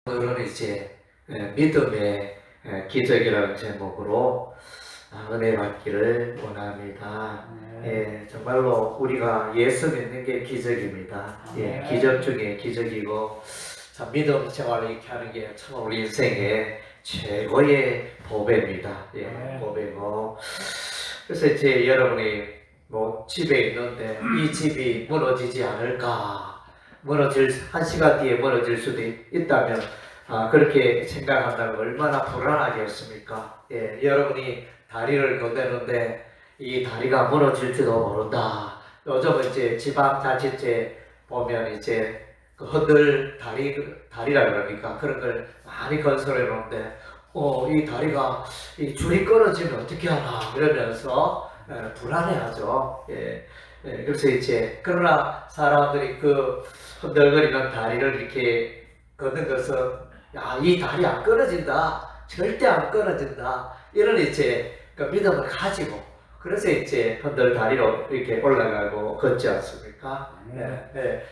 오늘은 이제 믿음의 기적이라는 제목으로 은혜 받기를 원합니다. 정말로 우리가 예수 믿는 게 기적입니다. 기적 중에 기적이고 참 믿음 생활을 이렇게 하는 게 참 우리 인생의 최고의 보배입니다. 보배고 그래서 이제 여러분이 뭐 집에 있는데 이 집이 무너지지 않을까? 한 시간 뒤에 무너질 수도 있다면 그렇게 생각한다면 얼마나 불안하겠습니까? 여러분이 다리를 건네는데 이 다리가 무너질지도 모른다. 요즘은 이제 지방자치제 보면 이제 그 허들 다리라 그러니까 그런 걸 많이 건설해 놓는데 이 다리가 이 줄이 끊어지면 어떻게 하나 이러면서 불안해하죠. 그래서 이제 그러나 사람들이 그 흔들거리는 다리를 이렇게 걷는 것은 이 다리 안 끊어진다, 절대 안 끊어진다 이런 이제 그 믿음을 가지고 그래서 이제 흔들 다리로 이렇게 올라가고 걷지 않습니까?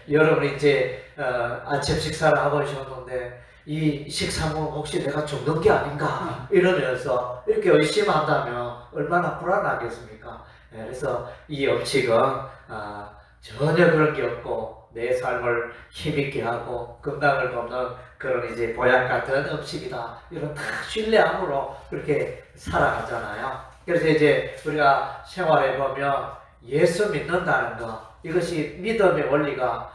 여러분 이제 아침 식사를 하고 오셨는데 이 식사는 혹시 내가 죽는 게 아닌가 이러면서 이렇게 의심한다면 얼마나 불안하겠습니까? 그래서 이 음식은 전혀 그런 게 없고 내 삶을 힘있게 하고 건강을 돕는 그런 이제 보약 같은 음식이다. 이런 다 신뢰함으로 그렇게 살아가잖아요. 그래서 이제 우리가 생활해 보면 예수 믿는다는 거 이것이 믿음의 원리가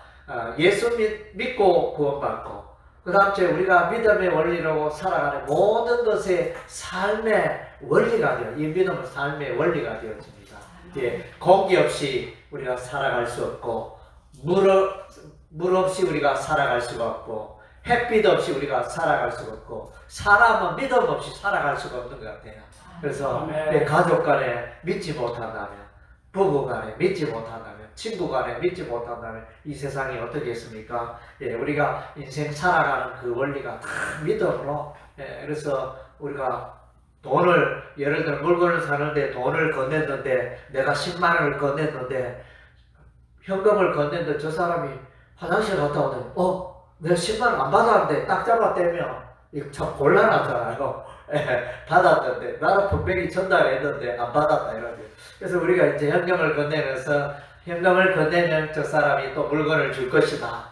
예수 믿고 구원받고 그 다음 째 우리가 믿음의 원리로 살아가는 모든 것의 삶의 원리가 되어 이 믿음은 삶의 원리가 되어집니다. 공기 없이 우리가 살아갈 수 없고 물 없이 우리가 살아갈 수가 없고 햇빛 없이 우리가 살아갈 수가 없고 사람은 믿음 없이 살아갈 수가 없는 것 같아요. 그래서 가족 간에 믿지 못한다면 부부 간에 믿지 못한다면 친구 간에 믿지 못한다면 이 세상이 어떻겠습니까? 우리가 인생 살아가는 그 원리가 다 믿음으로 그래서 우리가 돈을 예를 들어 물건을 사는데 돈을 건넸는데 내가 10만 원을 건넸는데 현금을 건넸는데 저 사람이 화장실 갔다 오더니 내가 10만 원 안 받았는데 딱 잡아떼면 이거 참 곤란하잖아요. 받았는데 나는 분명히 전달했는데 안 받았다 이러죠. 그래서 우리가 이제 현금을 건네면서 현금을 건네면 저 사람이 또 물건을 줄 것이다.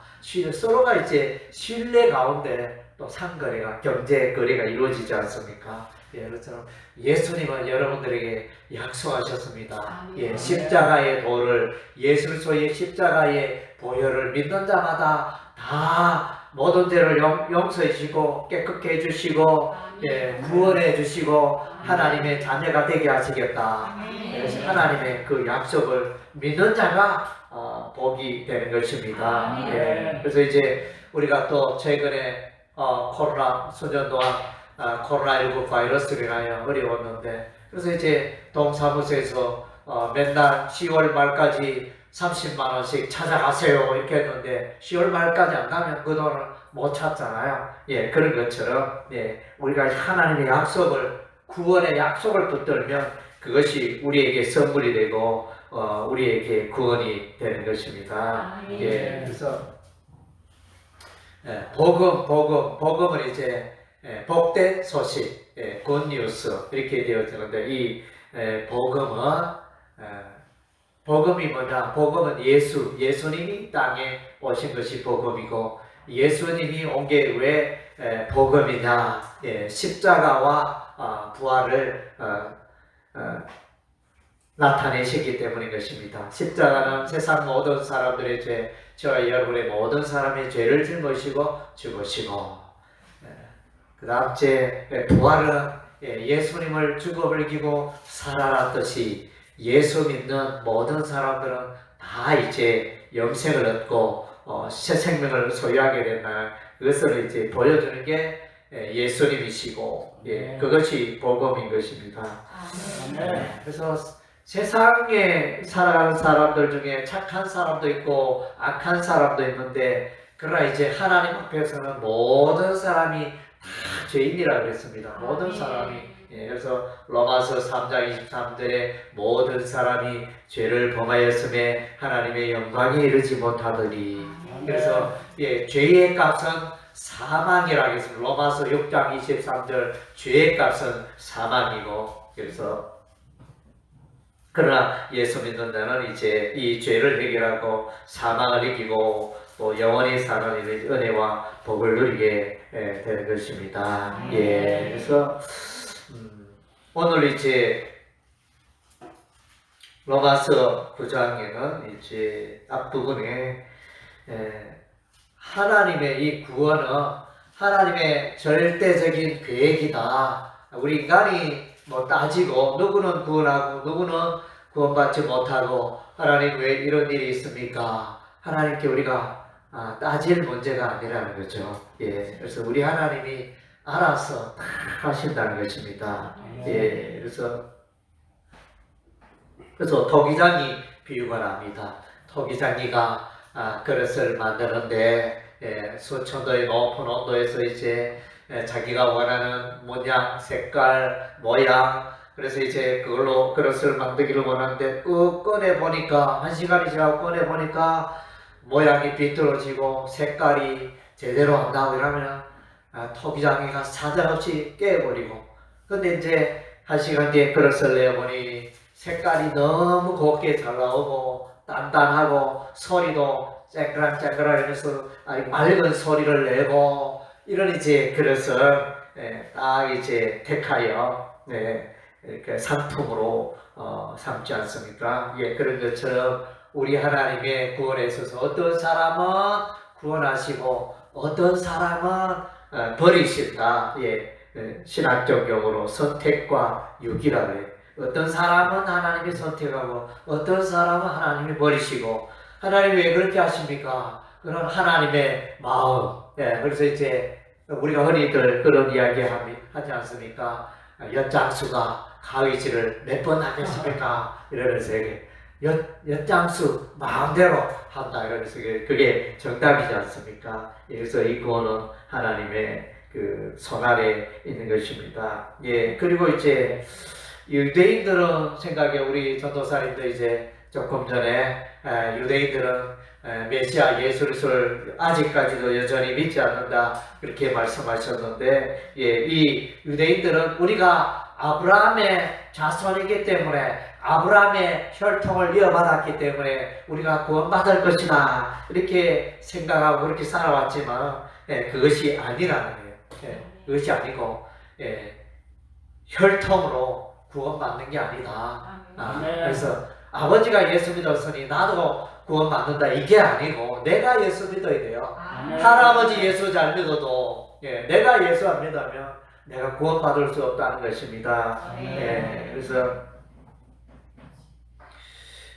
서로가 이제 신뢰 가운데 또 상거래가 경제 거래가 이루어지지 않습니까? 그렇죠. 예수님은 여러분들에게 약속하셨습니다. 십자가의 도를 예수의 십자가의 보혈을 믿는 자마다 다 모든 죄를 용서해 주시고 깨끗게 해주시고 구원해 주시고 하나님의 자녀가 되게 하시겠다. 그래서 하나님의 그 약속을 믿는 자가 복이 되는 것입니다. 그래서 이제 우리가 또 최근에 코로나 수년 동안 코로나19 바이러스로 인하여 어려웠는데 그래서 이제 동사무소에서 맨날 10월 말까지 30만 원씩 찾아가세요 이렇게 했는데 10월 말까지 안 가면 그 돈을 못 찾잖아요. 그런 것처럼 우리가 하나님의 약속을 구원의 약속을 붙들면 그것이 우리에게 선물이 되고 우리에게 구원이 되는 것입니다. 그래서 복음은 이제 복된 소식, 굿뉴스 이렇게 되어지는데 이 복음이 뭐냐? 복음은 예수님이 땅에 오신 것이 복음이고 예수님이 온 게 왜 복음이냐? 십자가와 부활을 나타내시기 때문인 것입니다. 십자가는 세상 모든 사람들의 죄, 저와 여러분의 모든 사람의 죄를 짊어지고 죽으시고 그 다음 째 부활은 예수님을 죽음을 이기고 살아났듯이 예수 믿는 모든 사람들은 다 이제 영생을 얻고 새 생명을 소유하게 된다는 그것을 이제 보여주는 게 예수님이시고 그것이 복음인 것입니다. 그래서 세상에 살아가는 사람들 중에 착한 사람도 있고 악한 사람도 있는데 그러나 이제 하나님 앞에서는 모든 사람이 다 죄인이라고 그랬습니다. 모든 사람이 그래서 로마서 3장 23절에 모든 사람이 죄를 범하였음에 하나님의 영광에 이르지 못하더니 그래서 죄의 값은 사망이라고 했습니다. 로마서 6장 23절 죄의 값은 사망이고, 그래서 그러나 예수 믿는 자는 이제 이 죄를 해결하고 사망을 이기고 또 영원히 사는 은혜와 복을 누리게 되는 것입니다. 예, 그래서 오늘 이제 로마서 9장에는 이제 앞부분에 하나님의 이 구원은 하나님의 절대적인 계획이다. 우리 인간이 뭐 따지고 누구는 구원하고 누구는 구원받지 못하고 하나님 왜 이런 일이 있습니까? 하나님께 우리가 따질 문제가 아니라는 거죠. 예, 그래서 우리 하나님이 알아서 다 하신다는 것입니다. 예, 그래서 토기장이 비유가 납니다. 토기장이가 그릇을 만드는데 수천도의 높은 온도에서 이제 자기가 원하는 모양, 색깔, 모양, 그래서 이제 그걸로 그릇을 만들기를 원하는데 꺼내 보니까 1시간이 지나고 꺼내 보니까 모양이 비뚤어지고 색깔이 제대로 안 나오고 이러면 토기장이가 사정없이 깨버리고, 근데 이제 1시간 뒤에 그릇을 내보니 색깔이 너무 곱게 잘 나오고 단단하고 소리도 쨍그랑쨍그랑하면서 맑은 소리를 내고, 이런 이제 그릇을 딱 이제 택하여 이렇게 상품으로 삼지 않습니까? 예, 그런 것처럼 우리 하나님의 구원에 있어서 어떤 사람은 구원하시고 어떤 사람은 버리신다. 예, 신학적 용어로 선택과 유기라고 해요. 어떤 사람은 하나님이 선택하고 어떤 사람은 하나님이 버리시고, 하나님이 왜 그렇게 하십니까? 그런 하나님의 마음. 예, 그래서 이제 우리가 흔히들 그런 이야기 하지 않습니까? 엿장수가 가위질을 몇 번 하겠습니까? 이러면서 엿장수 마음대로 한다. 이러면서 그게 정답이지 않습니까? 그래서 이 구원은 하나님의 그 손 아래 있는 것입니다. 예, 그리고 이제 유대인들은 생각에 우리 전도사님도 이제 조금 전에 유대인들은 메시아 예수 그리스도를 아직까지도 여전히 믿지 않는다 그렇게 말씀하셨는데, 예, 이 유대인들은 우리가 아브라함의 자손이기 때문에 아브라함의 혈통을 이어받았기 때문에 우리가 구원받을 것이다 이렇게 생각하고 그렇게 살아왔지만 그것이 아니라는 거예요. 그것이 아니고 혈통으로 구원받는 게 아니다. 그래서 아버지가 예수 믿었으니 나도 구원받는다 이게 아니고 내가 예수 믿어야 돼요. 할아버지 예수 잘 믿어도 내가 예수 안 믿으면 내가 구원받을 수 없다는 것입니다. 그래서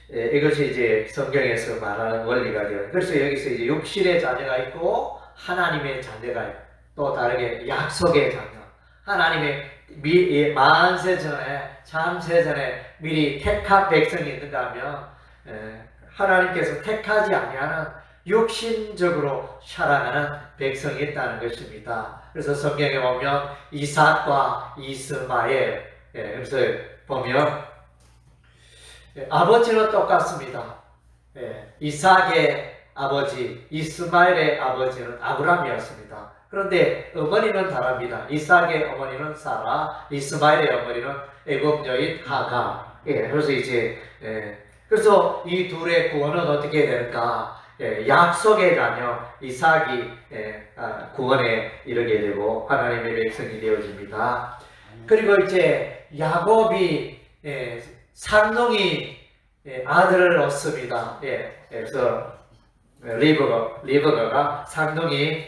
이것이 이제 성경에서 말하는 원리가 돼요. 그래서 여기서 이제 육신의 자녀가 있고 하나님의 자녀가 있고 또 다르게 약속의 자녀, 하나님의 만세 전에 참세 전에 미리 택한 백성이 있는가 하면 하나님께서 택하지 아니하는 육신적으로 살아가는 백성이 있다는 것입니다. 그래서 성경에 보면 이삭과 이스마엘, 그래서 보면 아버지는 똑같습니다. 이삭의 아버지, 이스마엘의 아버지는 아브라함이었습니다. 그런데 어머니는 다릅니다. 이삭의 어머니는 사라, 이스마엘의 어머니는 애굽 여인 하가. 그래서 이제 그래서 이 둘의 구원은 어떻게 될까? 약속의 자녀 이삭이 구원에 이르게 되고 하나님의 백성이 되어집니다. 그리고 이제 야곱이 쌍둥이 아들을 얻습니다. 그래서 리브가가 쌍둥이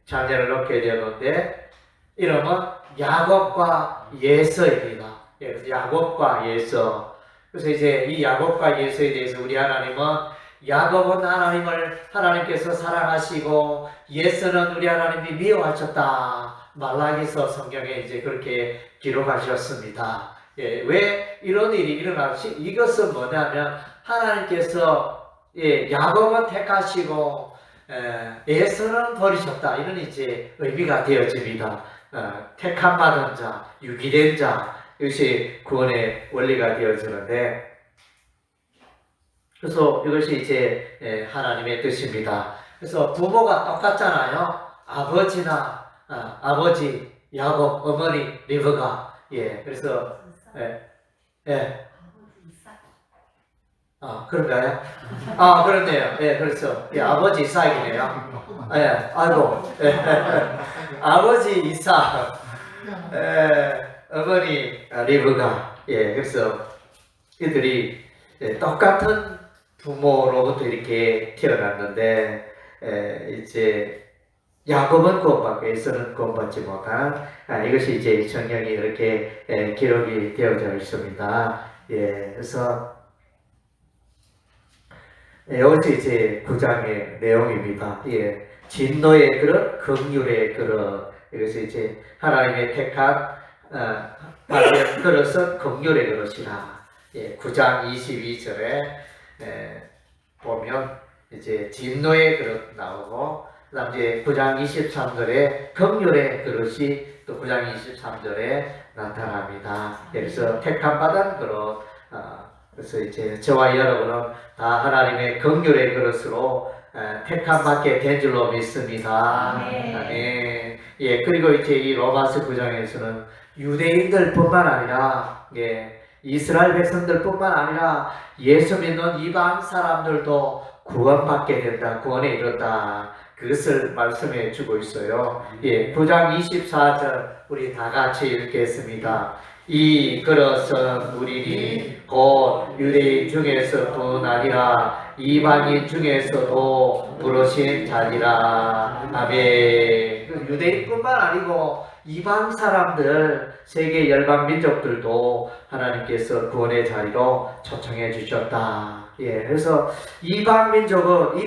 자녀를 얻게 되었는데 이름은 야곱과 예서입니다. 그래서 야곱과 예서. 그래서 이제 이 야곱과 예서에 대해서 우리 하나님은 야곱은 하나님께서 사랑하시고 예서는 우리 하나님이 미워하셨다. 말라기서 성경에 이제 그렇게 기록하셨습니다. 왜 이런 일이 일어났지? 이것은 뭐냐면 하나님께서 야곱은 택하시고 예서는 버리셨다. 이런 이제 의미가 되어집니다. 택함 받은 자, 유기된 자, 이것이 구원의 원리가 되어지는데, 그래서 이것이 이제 하나님의 뜻입니다. 그래서 부모가 똑같잖아요. 아버지나 아버지 야곱, 어머니 리브가. 예, 그래서 예, 그런가요? 그렇네요. 예, 그렇죠. 예, 아버지 이삭이네요. 예, 아이고, 예, 아버지 이삭, 어머니 리브가. 예, 그래서 이들이 똑같은 부모로부터 이렇게 태어났는데, 이제 야곱은 구원받고 에서는 구원받지 못한, 이것이 이제 성경이 이렇게 기록이 되어져 있습니다. 예, 그래서 이것이 이제 9장의 내용입니다. 예, 진노의 그릇, 긍휼의 그릇. 이것이 이제 하나님의 택한 받은 그릇은 긍휼의 그릇이라. 예, 9장 22절에 보면 이제 진노의 그릇 나오고, 그다음 이제 9장 23절에 긍휼의 그릇이 또 9장 23절에 나타납니다. 그래서 택함 받은 그릇. 그래서 이제 저와 여러분은 다 하나님의 긍휼의 그릇으로 택함 받게 된 줄로 믿습니다. 아멘. 예, 그리고 이제 이 로마서 9장에서는 유대인들뿐만 아니라, 예, 이스라엘 백성들뿐만 아니라 예수 믿는 이방 사람들도 구원받게 된다, 구원에 이른다. 그것을 말씀해 주고 있어요. 예, 9장 24절 우리 다 같이 읽겠습니다. 이 그릇은 우리니 곧 유대인 중에서뿐 아니라 이방인 중에서도 부르신 자니라. 아멘. 유대인뿐만 아니고 이방 사람들, 세계 열방 민족들도 하나님께서 구원의 자리로 초청해 주셨다. 예, 그래서 이방 민족은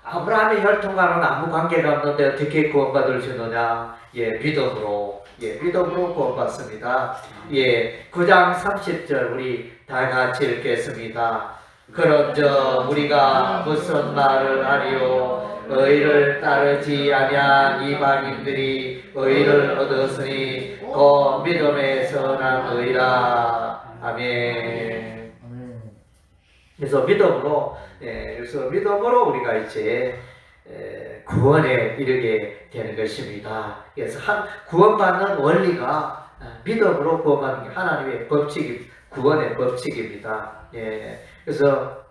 아브라함의 혈통과는 아무 관계가 없는데 어떻게 구원받을 수 있느냐? 예, 믿음으로. 예, 믿음으로 구원받습니다. 예, 9장 30절 우리 다 같이 읽겠습니다. 그런즉 우리가 무슨 말을 하리요? 의를 따르지 아니한 이방인들이 의를 얻었으니 그 믿음에서 난 의라. 아멘. 그래서 믿음으로, 그래서 믿음으로 우리가 이제 구원에 이르게 되는 것입니다. 그래서 구원받는 원리가 믿음으로 구원받는 게 하나님의 구원의 법칙입니다. 예, 그래서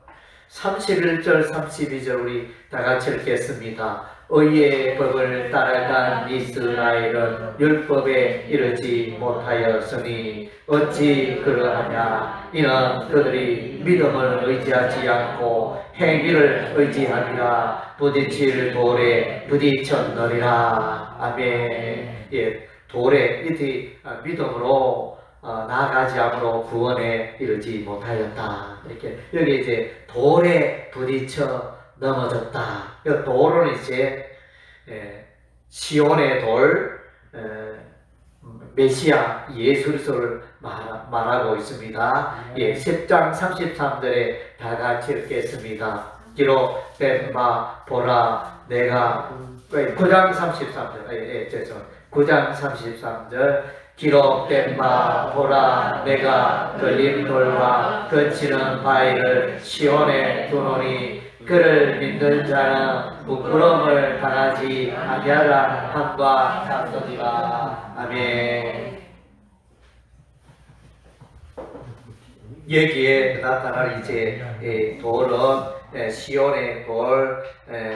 31절, 32절 우리 다 같이 읽겠습니다. 의의 법을 따라간 이스라엘은 율법에 이르지 못하였으니 어찌 그러하냐? 이는 그들이 믿음을 의지하지 않고 행위를 의지하니라. 부딪힐 돌에 부딪혔느니라. 아멘. 예, 돌에 이렇게 믿음으로 나아가지 않으로 구원에 이르지 못하였다. 이렇게 여기 이제 돌에 부딪혀 넘어졌다. 이 돌은 이제 시온의 돌, 메시아 예수 그리스도를 말하고 있습니다. 예, 10장 33절에 다 같이 읽겠습니다. 기록된 바 보라 내가 9장 33절, 죄송 9장 33절 기록된 바 보라 내가 걸린 돌과 거치는 바위를 시온에 두노니 그를 믿는 자는 부끄러움을 당하지 아니하라 함과 같으니라. 아멘. 여기에 나타날 이제 돌은 시온의 돌,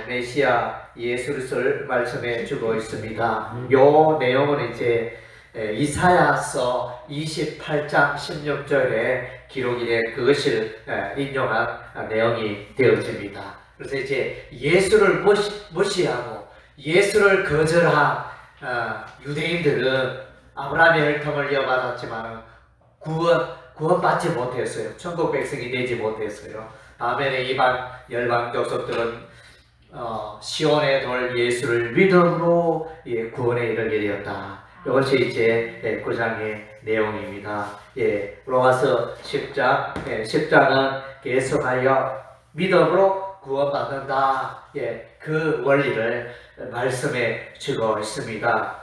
메시아 예수 그리스도를 말씀해 주고 있습니다. 요 내용은 이제 이사야서 28장 16절에 기록이 된 그것을 인용한 내용이 되어집니다. 그래서 이제 예수를 무시하고 예수를 거절한 유대인들은 아브라함의 혈통을 이어받았지만 구원받지 못했어요. 천국 백성이 되지 못했어요. 다음에는 이방 열방 족속들은 시온의 돌 예수를 믿음으로 구원에 이르게 되었다. 이것이 이제 9장의 내용입니다. 예, 로마서 10장, 10장은 계속하여 믿음으로 구원받는다. 예, 그 원리를 말씀해 주고 있습니다.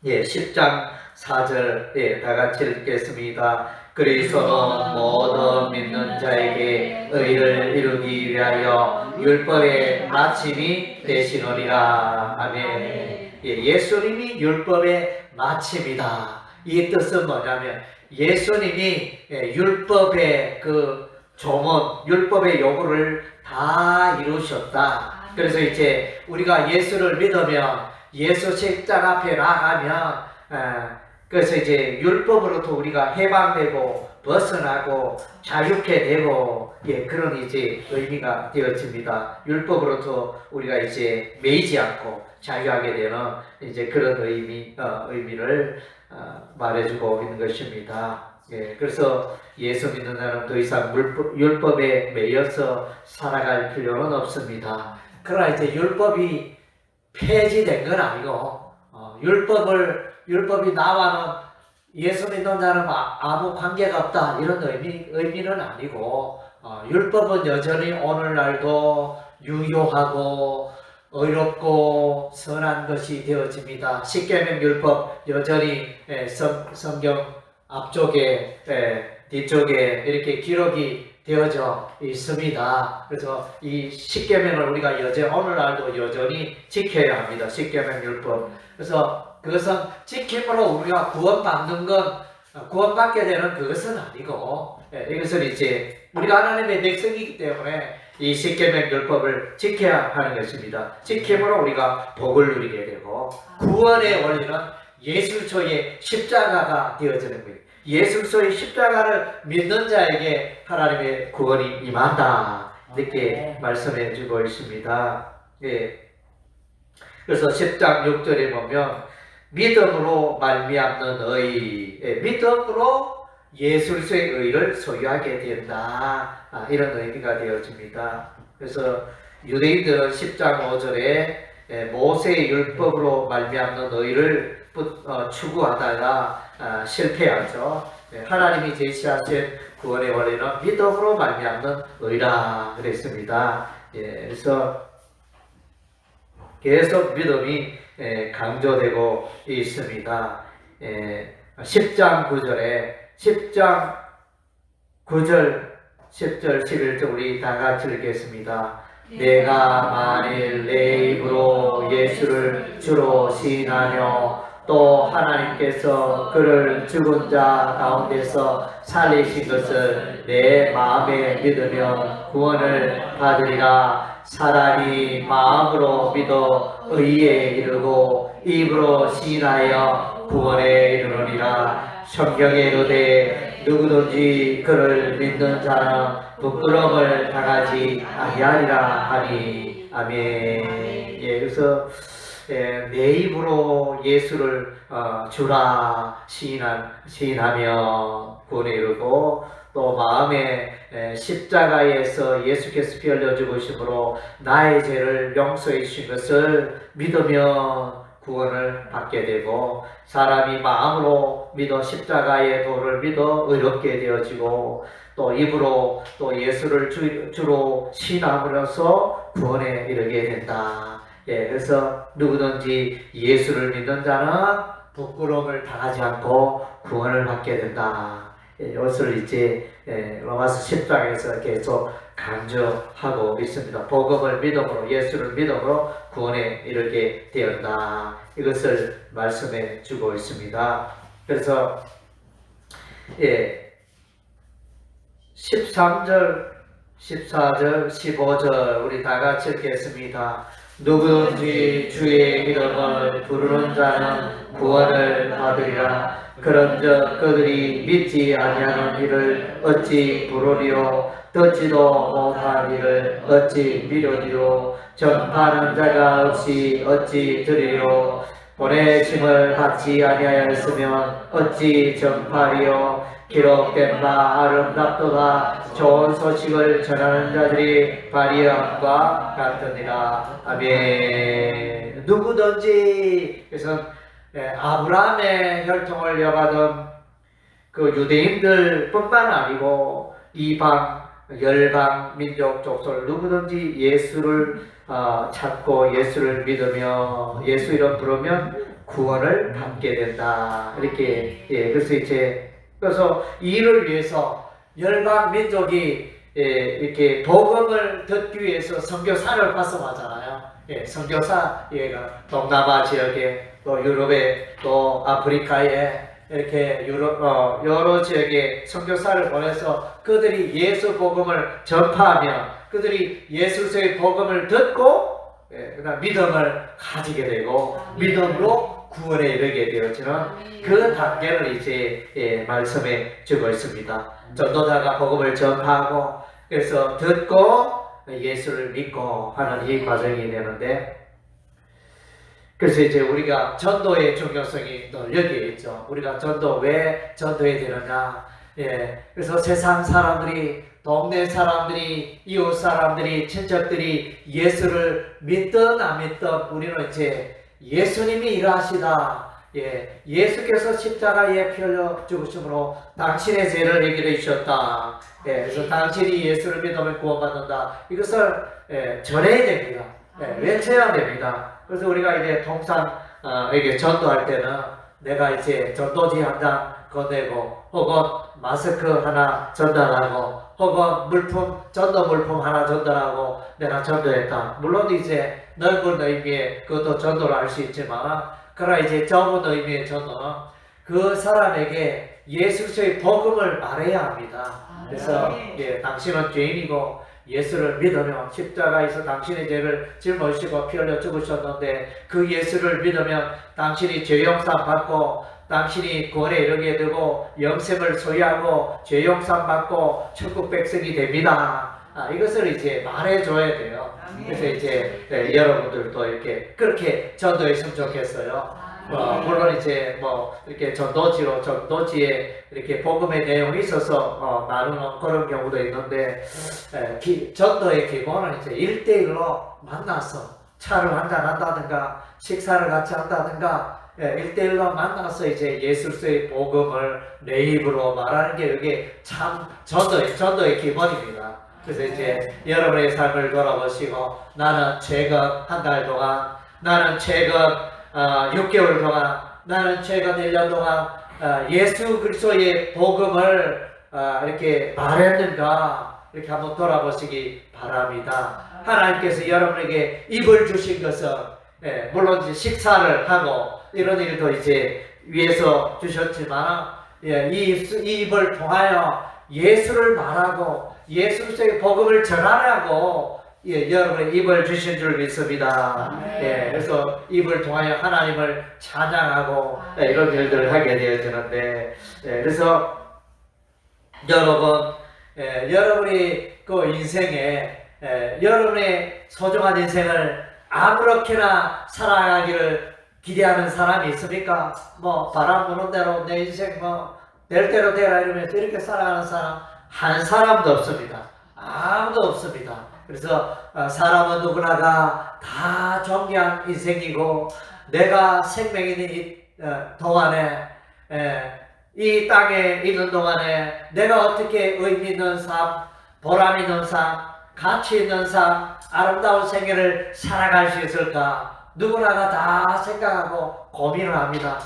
예, 10장 4절, 다 같이 읽겠습니다. 그리스도는 모든 믿는 자에게 의를 이루기 위하여 율법의 마침이 되시느니라. 아멘. 예수님이 율법의 마침이다. 이 뜻은 뭐냐면 예수님이 율법의 그 조문, 율법의 요구를 다 이루셨다. 그래서 이제 우리가 예수를 믿으면 예수 십자가 앞에 나가면 그래서 이제 율법으로부터 우리가 해방되고 벗어나고 자유케 되고 그런 이제 의미가 되어집니다. 율법으로부터 우리가 이제 매이지 않고 자유하게 되는 이제 그런 의미를 말해주고 있는 것입니다. 그래서 예수 믿는 자는 더 이상 율법에 매여서 살아갈 필요는 없습니다. 그러나 이제 율법이 폐지된 건 아니고 율법이 나와는 예수 믿는 자는 아무 관계가 없다 이런 의미는 아니고 율법은 여전히 오늘날도 유효하고 의롭고 선한 것이 되어집니다. 십계명 율법 여전히 성경 앞쪽에 뒤쪽에 이렇게 기록이 되어져 있습니다. 그래서 이 십계명을 우리가 오늘날도 여전히 지켜야 합니다. 십계명 율법. 그래서 그것은 지킴으로 우리가 구원받게 되는 그것은 아니고 이것은 이제 우리가 하나님의 백성이기 때문에 이 십계명 율법을 지켜야 하는 것입니다. 지킴으로 우리가 복을 누리게 되고 구원의 원리는 예수 그리스도의 십자가가 되어지는 거예요. 예수 그리스도의 십자가를 믿는 자에게 하나님의 구원이 임한다. 이렇게 말씀해 주고 있습니다. 그래서 10장 6절에 보면 믿음으로 말미암는 의, 믿음으로 예수 그리스도의 의를 소유하게 된다. 이런 의미가 되어집니다. 그래서 유대인들은 10장 5절에 모세의 율법으로 말미암는 의를 추구하다가 실패하죠. 하나님이 제시하신 구원의 원리는 믿음으로 말미암는 의라 그랬습니다. 그래서 계속 믿음이 강조되고 있습니다. 10장 9절에 10장 9절 10절 11절 우리 다 같이 읽겠습니다. 내가 만일 내 입으로 예수를 주로 시인하며 또 하나님께서 그를 죽은 자 가운데서 살리신 것을 내 마음에 믿으면 구원을 받으리라. 사람이 마음으로 믿어 의에 이르고 입으로 시인하여 구원에 이르느니라. 성경에 이르되 누구든지 그를 믿는 자는 부끄러움을 당하지 아니하리라 하니. 아멘. 그래서 내 입으로 예수를 주라 시인하며 구원에 이르고 또 마음에 십자가에서 예수께서 피 흘려 죽으심으로 나의 죄를 용서해 주신 것을 믿으며 구원을 받게 되고 사람이 마음으로 믿어 십자가의 도를 믿어 의롭게 되어지고 또 입으로 또 예수를 주로 시인함으로써 구원에 이르게 된다. 그래서 누구든지 예수를 믿는 자는 부끄러움을 당하지 않고 구원을 받게 된다. 이것을 이제 로마서 10장에서 계속 강조하고 있습니다. 복음을 믿음으로 예수를 믿음으로 구원에 이르게 되었다. 이것을 말씀해 주고 있습니다. 그래서 13절, 14절, 15절 우리 다 같이 읽겠습니다. 누구든지 주의 이름을 부르는 자는 구원을 받으리라. 그런즉 그들이 믿지 아니하는 이를 어찌 부르리요? 듣지도 못한 이를 어찌 미루리요? 전파하는 자가 없이 어찌 들으리요? 보내심을 받지 아니하였으면 어찌 전파하리요? 기록된 바 아름답도다. 좋은 소식을 전하는 자들이 바리함과 같으니라. 아멘. 누구든지 그래서 아브라함의 혈통을 이어받은 그 유대인들 뿐만 아니고 이방, 열방, 민족, 족속 누구든지 예수를 찾고 예수를 믿으며 예수 이름 부르면 구원을 받게 된다. 이렇게 그래서 이제 그래서 이 일을 위해서 열방 민족이 이렇게 복음을 듣기 위해서 선교사를 파송하잖아요. 선교사 얘가 동남아 지역에 또 유럽에 또 아프리카에 이렇게 여러 지역에 선교사를 보내서 그들이 예수 복음을 전파하며 그들이 예수의 복음을 듣고 그다음 믿음을 가지게 되고 믿음으로 구원에 이르게 되어지는 그 단계를 이제 말씀해 주고 있습니다. 전도자가 복음을 전파하고 그래서 듣고 예수를 믿고 하는 이 과정이 되는데, 그래서 이제 우리가 전도의 중요성이 늘 여기에 있죠. 우리가 전도 왜 전도해야 되느냐? 그래서 세상 사람들이, 동네 사람들이, 이웃 사람들이, 친척들이 예수를 믿든 안 믿든 우리는 이제 예수님이 일하시다. 예수께서 십자가에 피 흘려 죽으심으로 당신의 죄를 해결해 주셨다. 그래서 당신이 예수를 믿으면 구원받는다. 이것을 전해야 됩니다. 외쳐야 됩니다. 그래서 우리가 이제 통상 이게 전도할 때는 내가 이제 전도지 한 장 건네고 혹은 마스크 하나 전달하고 혹은 전도 물품 하나 전달하고 내가 전도했다. 물론 이제 넓은 의미의 그것도 전도를 할 수 있지만, 그러나 이제 좁은 의미의 전도는 그 사람에게 예수의 복음을 말해야 합니다. 그래서 당신은 죄인이고 예수를 믿으면 십자가에서 당신의 죄를 짊어지시고 피 흘려 죽으셨는데 그 예수를 믿으면 당신이 죄 용서 받고 당신이 구원에 이르게 되고 영생을 소유하고 죄 용서 받고 천국 백성이 됩니다. 이것을 이제 말해줘야 돼요. 그래서 이제 여러분들도 이렇게 그렇게 전도했으면 좋겠어요. 물론 이제 이렇게 전도지에 이렇게 복음의 내용이 있어서 나누는 그런 경우도 있는데, 전도의 기본은 이제 1대1로 만나서 차를 한잔 한다든가 식사를 같이 한다든가 1대1로 만나서 이제 예수의 복음을 내 입으로 말하는 게 이게 참 전도의 기본입니다. 그래서 이제 여러분의 삶을 돌아보시고, 나는 최근 한 달 동안, 나는 최근 6개월 동안, 나는 최근 1년 동안 예수 그리스도의 복음을 이렇게 말했는가, 이렇게 한번 돌아보시기 바랍니다. 하나님께서 여러분에게 입을 주신 것은 물론 이제 식사를 하고 이런 일도 이제 위해서 주셨지만, 이 입을 통하여 예수를 말하고 예수의 복음을 전하라고 여러분의 입을 주신 줄 믿습니다. 그래서 입을 통하여 하나님을 찬양하고 이런 일들을 하게 되어지는데, 그래서 여러분이 그 인생에 여러분의 소중한 인생을 아무렇게나 살아가기를 기대하는 사람이 있습니까? 바람 부는 대로 내 인생 될 대로 되라 이러면서 이렇게 살아가는 사람 한 사람도 없습니다. 아무도 없습니다. 그래서 사람은 누구나가 다 존귀한 인생이고, 내가 생명 있는 이 동안에, 이 땅에 있는 동안에 내가 어떻게 의미 있는 삶, 보람 있는 삶, 가치 있는 삶, 아름다운 생애를 살아갈 수 있을까? 누구나가 다 생각하고 고민을 합니다.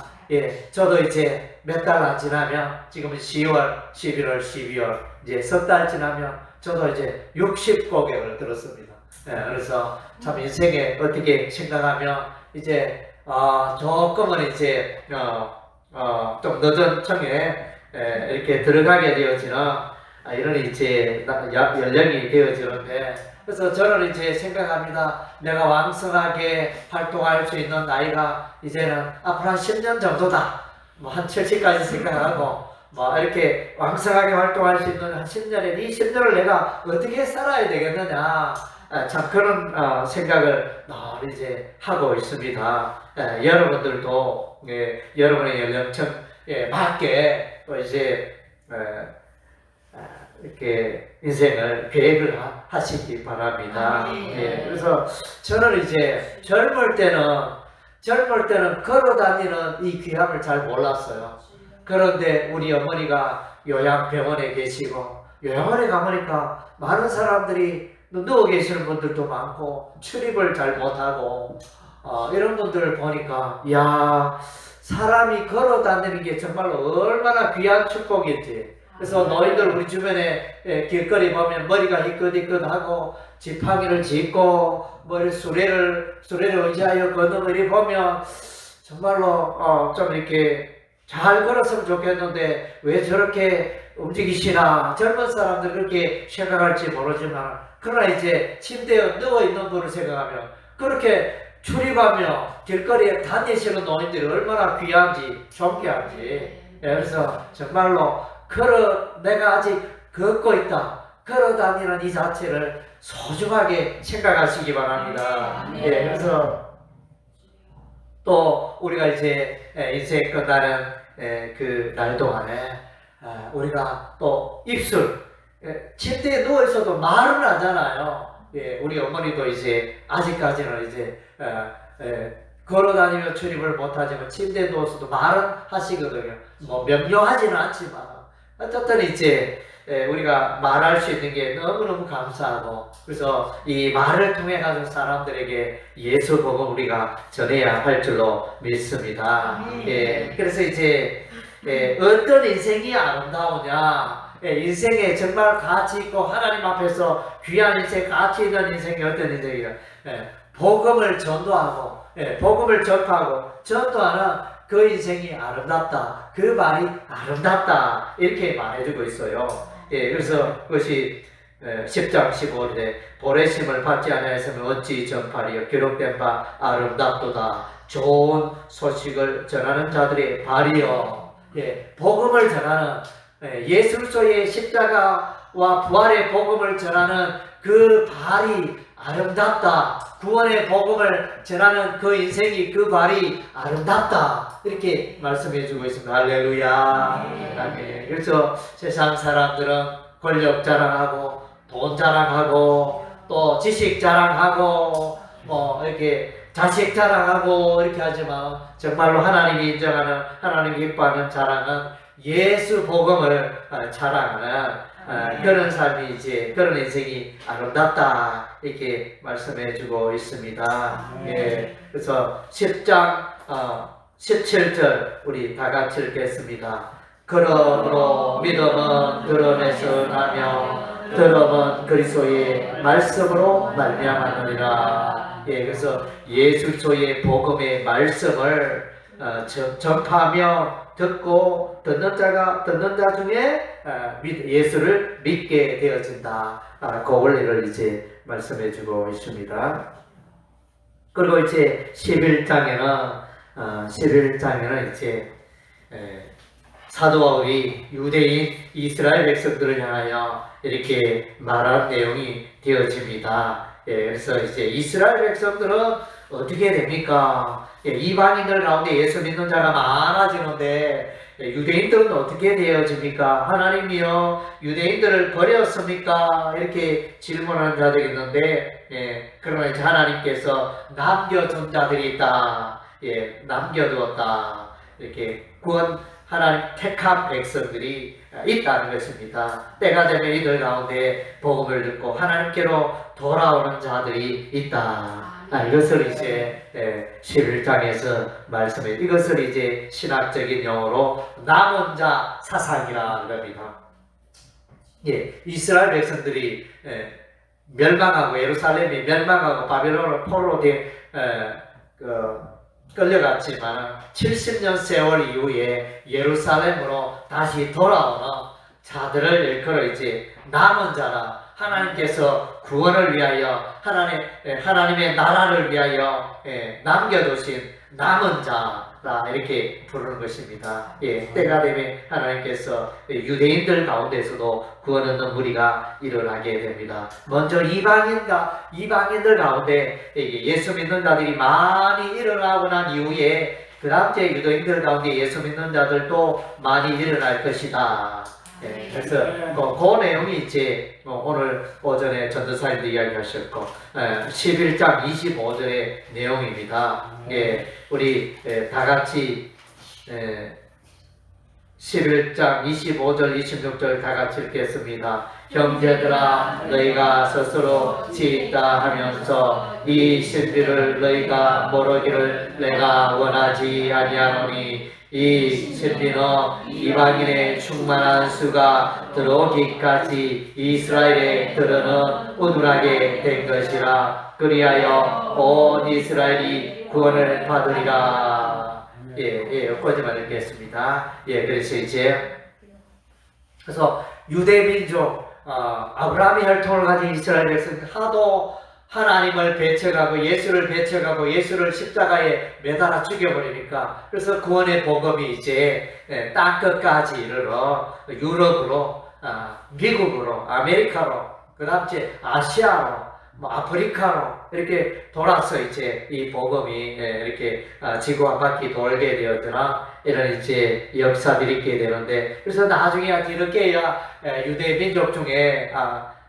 저도 이제 몇 달 안 지나면, 지금은 10월, 11월, 12월, 이제 석 달 지나면 저도 이제 60고개를 들었습니다. 그래서 참 인생에 어떻게 생각하면 이제 조금은 이제 좀 늦은 층에 이렇게 들어가게 되어지는 이런 이제 연령이 되어지는데, 그래서 저는 이제 생각합니다. 내가 왕성하게 활동할 수 있는 나이가 이제는 앞으로 한 10년 정도다. 한 70까지 생각하고, 이렇게 왕성하게 활동할 수 있는 한 10년에 이 10년을 내가 어떻게 살아야 되겠느냐. 참 그런 생각을 늘 이제 하고 있습니다. 여러분들도 여러분의 연령층에 맞게 또 이제 이렇게 인생을 계획을 하시기 바랍니다. 그래서 저는 이제 젊을 때는 걸어 다니는 이 귀함을 잘 몰랐어요. 그런데 우리 어머니가 요양병원에 계시고, 요양원에 가보니까 많은 사람들이 누워 계시는 분들도 많고 출입을 잘 못하고 이런 분들을 보니까, 사람이 걸어 다니는 게 정말로 얼마나 귀한 축복인지. 그래서 노인들 우리 주변에 길거리 보면 머리가 희끗희끗하고 지팡이를 짚고 머리 수레를 의지하여 걷는 일이 보면 정말로 좀 이렇게 잘 걸었으면 좋겠는데 왜 저렇게 움직이시나 젊은 사람들 그렇게 생각할지 모르지만 그러나 이제 침대에 누워있는 분을 생각하면 그렇게 출입하며 길거리에 다니시는 노인들이 얼마나 귀한지 존귀한지. 그래서 정말로 내가 아직 걷고 있다, 걸어 다니는 이 자체를 소중하게 생각하시기 바랍니다. 그래서 또 우리가 이제 인생 끝나는 그 날 동안에 우리가 또 입술, 침대에 누워 있어도 말은 하잖아요. 우리 어머니도 이제 아직까지는 이제 걸어 다니며 출입을 못하지만 침대에 누워서도 말은 하시거든요. 뭐 명료하지는 않지만 어쨌든 이제 우리가 말할 수 있는 게 너무너무 감사하고, 그래서 이 말을 통해 가지고 사람들에게 예수 복음 우리가 전해야 할 줄로 믿습니다. 그래서 이제 어떤 인생이 아름다우냐, 인생에 정말 가치 있고 하나님 앞에서 귀한 인생, 가치 있는 인생이 어떤 인생이냐, 복음을 전도하고 복음을 전파하고 전도하는 그 인생이 아름답다, 그 말이 아름답다, 이렇게 말해주고 있어요. 그래서 그것이 10장 15절에 보내심을 받지 아니하였으면 어찌 전파리요, 기록된 바 아름답도다, 좋은 소식을 전하는 자들의 발이요. 복음을 전하는, 예수 그리스도의 십자가와 부활의 복음을 전하는 그 발이 아름답다, 구원의 복음을 전하는 그 인생이, 그 발이 아름답다, 이렇게 말씀해 주고 있습니다. 할렐루야. 아멘. 그래서 세상 사람들은 권력 자랑하고 돈 자랑하고 또 지식 자랑하고 뭐 이렇게 자식 자랑하고 이렇게 하지만 정말로 하나님이 인정하는, 하나님이 기뻐하는 자랑은 예수 복음을 자랑하는 그런 삶이, 이제 그런 인생이 아름답다, 이렇게 말씀해 주고 있습니다. 그래서 10장 17절 우리 다 같이 읽겠습니다. 그러므로 믿음은 드러내서 나며 들음은 그리스도의 말씀으로 말미암았느니라. 그래서 예수 그리스도의 복음의 말씀을 전파하며 듣고 듣는 자 중에 예수를 믿게 되어진다. 그 원리를 이제 말씀해주고 있습니다. 그리고 이제 11장에는 이제 사도 바울이 유대인 이스라엘 백성들을 향하여 이렇게 말한 내용이 되어집니다. 그래서 이제 이스라엘 백성들은 어떻게 됩니까? 이방인들 가운데 예수 믿는 자가 많아지는데 유대인들은 어떻게 되어집니까? 하나님이요, 유대인들을 버렸습니까? 이렇게 질문하는 자들이 있는데, 그러나 이제 하나님께서 남겨둔 자들이 있다. 남겨두었다. 이렇게 하나님 택한 백성들이 있다는 것입니다. 때가 되면 이들 가운데 복음을 듣고 하나님께로 돌아오는 자들이 있다. 이것을 이제 11장에서 말씀해, 이것을 이제 신학적인 용어로 남은 자 사상이라 합니다. 이스라엘 백성들이 멸망하고, 예루살렘이 멸망하고 바벨론으로 포로로 끌려갔지만 70년 세월 이후에 예루살렘으로 다시 돌아오는 자들을 일컬어 이제 남은 자라, 하나님께서 구원을 위하여 하나님의 나라를 위하여 남겨두신 남은 자라, 이렇게 부르는 것입니다. 때가 되면 하나님께서 유대인들 가운데서도 구원 얻는 무리가 일어나게 됩니다. 먼저 이방인들 가운데 예수 믿는 자들이 많이 일어나고 난 이후에 그 다음 제 유대인들 가운데 예수 믿는 자들도 많이 일어날 것이다. 그래서 그 내용이 이제 오늘 오전에 전도사님도 이야기하셨고 11장 25절의 내용입니다. 우리 다 같이 11장 25절 26절 다 같이 읽겠습니다. 형제들아 너희가 스스로 지있다 하면서 이 신비를 너희가 모르기를 내가 원하지 아니하노니 이 신비는 이방인의 충만한 수가 들어오기까지 이스라엘에 들어는 우둔하게 된 것이라. 그리하여 온 이스라엘이 구원을 받으리라. 여기까지만 읽겠습니다. 그래서 그래서 유대 민족 아브라함의 혈통을 가진 이스라엘 백성은 하도 하나님을 배척하고 예수를 배척하고 예수를 십자가에 매달아 죽여버리니까, 그래서 구원의 복음이 이제 땅 끝까지 이르러 유럽으로, 미국으로, 아메리카로, 그 다음 이제 아시아로, 아프리카로 이렇게 돌아서 이제 이 복음이 이렇게 지구 한 바퀴 돌게 되었더라. 이런 이제 역사들이 있게 되는데, 그래서 나중에 뒤늦게야 유대 민족 중에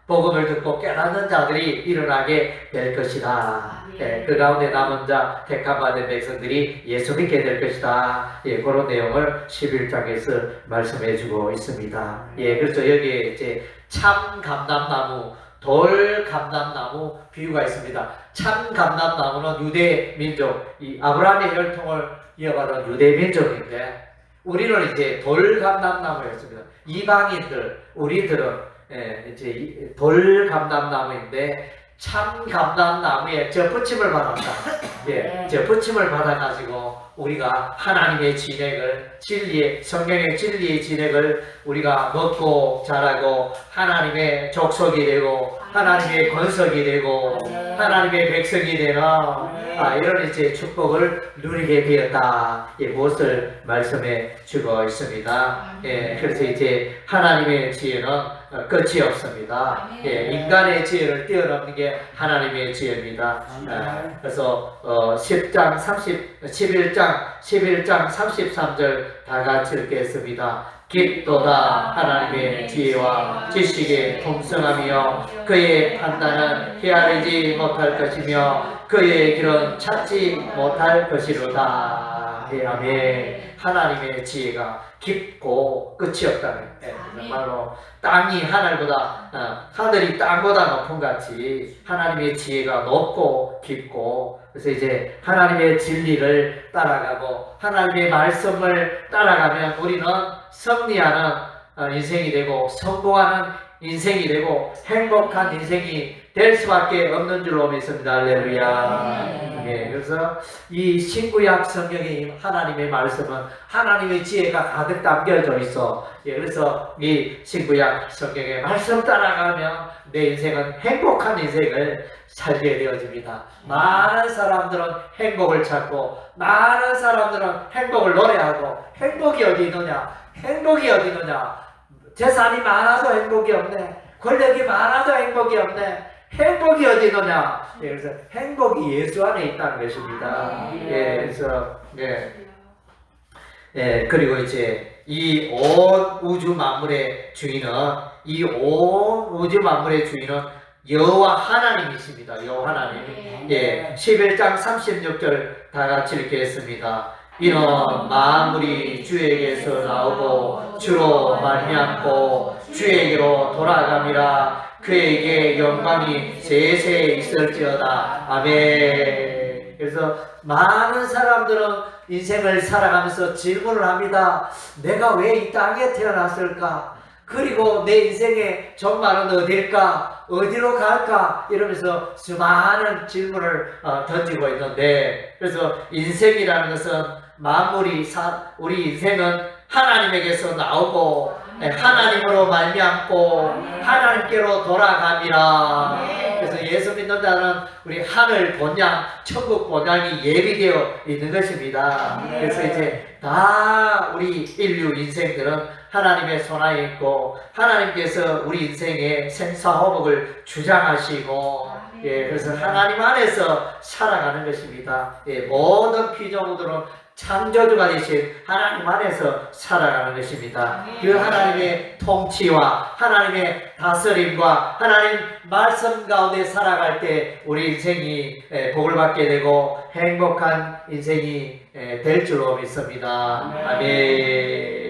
복음을 듣고 깨닫는 자들이 일어나게 될 것이다. 그 가운데 남은 자 택함받은 백성들이 예수 믿게 될 것이다. 그런 내용을 11장에서 말씀해 주고 있습니다. 그렇죠. 여기에 이제 참 감람나무, 돌 감람나무 비유가 있습니다. 참 감람나무는 유대 민족, 이 아브라함의 혈통을 이어받은 유대 민족인데, 우리는 이제 돌 감람나무였습니다. 이방인들, 우리들은 이제 돌 감람나무인데 참 감람나무에 접붙임을 받았다. 접붙임을 받아가지고 우리가 하나님의 진액을, 성령의 진리의 진액을 우리가 먹고 자라고 하나님의 족속이 되고 하나님의 권속이 되고 하나님의 백성이 되는 이런 이제 축복을 누리게 되었다. 무엇을 말씀해 주고 있습니다. 그래서 이제 하나님의 지혜는 끝이 없습니다. 인간의 지혜를 뛰어넘는 게 하나님의 지혜입니다. 그래서 11장 33절 다 같이 읽겠습니다. 깊도다 하나님의 지혜와 지식의 풍성함이요 그의 판단은 헤아리지 못할 것이며 그의 길은 찾지 못할 것이로다. 아멘. 하나님의 지혜가 깊고 끝이 없다는, 정말로 땅이 하늘이 땅보다 높은 같이 하나님의 지혜가 높고 깊고, 그래서 이제 하나님의 진리를 따라가고 하나님의 말씀을 따라가면 우리는 승리하는 인생이 되고 성공하는 인생이 되고 행복한 인생이 될 수밖에 없는 줄로 믿습니다. 할렐루야. 그래서 이 신구약 성경의 하나님의 말씀은 하나님의 지혜가 가득 담겨져 있어. 그래서 이 신구약 성경의 말씀 따라가면 내 인생은 행복한 인생을 살게 되어집니다. 많은 사람들은 행복을 찾고 많은 사람들은 행복을 노래하고, 행복이 어디 있느냐? 행복이 어디 있느냐? 재산이 많아도 행복이 없네. 권력이 많아도 행복이 없네. 행복이 어디 있느냐? 그래서 행복이 예수 안에 있다는 것입니다. 그래서 그리고 이제 이 온 우주 만물의 주인은, 이 온 우주 만물의 주인은 여호와 하나님이십니다. 여호와 하나님. 11장 36절 다 같이 읽겠습니다. 이는 만물이 주에게서 나오고 주로 말미암고 주에게로 돌아감이라. 그에게 영광이 세세 있을지어다. 아멘. 그래서 많은 사람들은 인생을 살아가면서 질문을 합니다. 내가 왜 이 땅에 태어났을까? 그리고 내 인생의 종말은 어딜까? 어디로 갈까? 이러면서 수많은 질문을 던지고 있는데, 그래서 인생이라는 것은 우리 인생은 하나님에게서 나오고 하나님으로 말미암고 하나님께로 돌아갑니다. 그래서 예수 믿는 자는 우리 하늘 본향, 천국 본향이 예비되어 있는 것입니다. 그래서 이제 다 우리 인류 인생들은 하나님의 손안에 있고 하나님께서 우리 인생의 생사호복을 주장하시고, 그래서 하나님 안에서 살아가는 것입니다. 모든 피조물들은 창조주가 되신 하나님 안에서 살아가는 것입니다. 그 하나님의 통치와 하나님의 다스림과 하나님 말씀 가운데 살아갈 때 우리 인생이 복을 받게 되고 행복한 인생이 될 줄로 믿습니다. 아멘.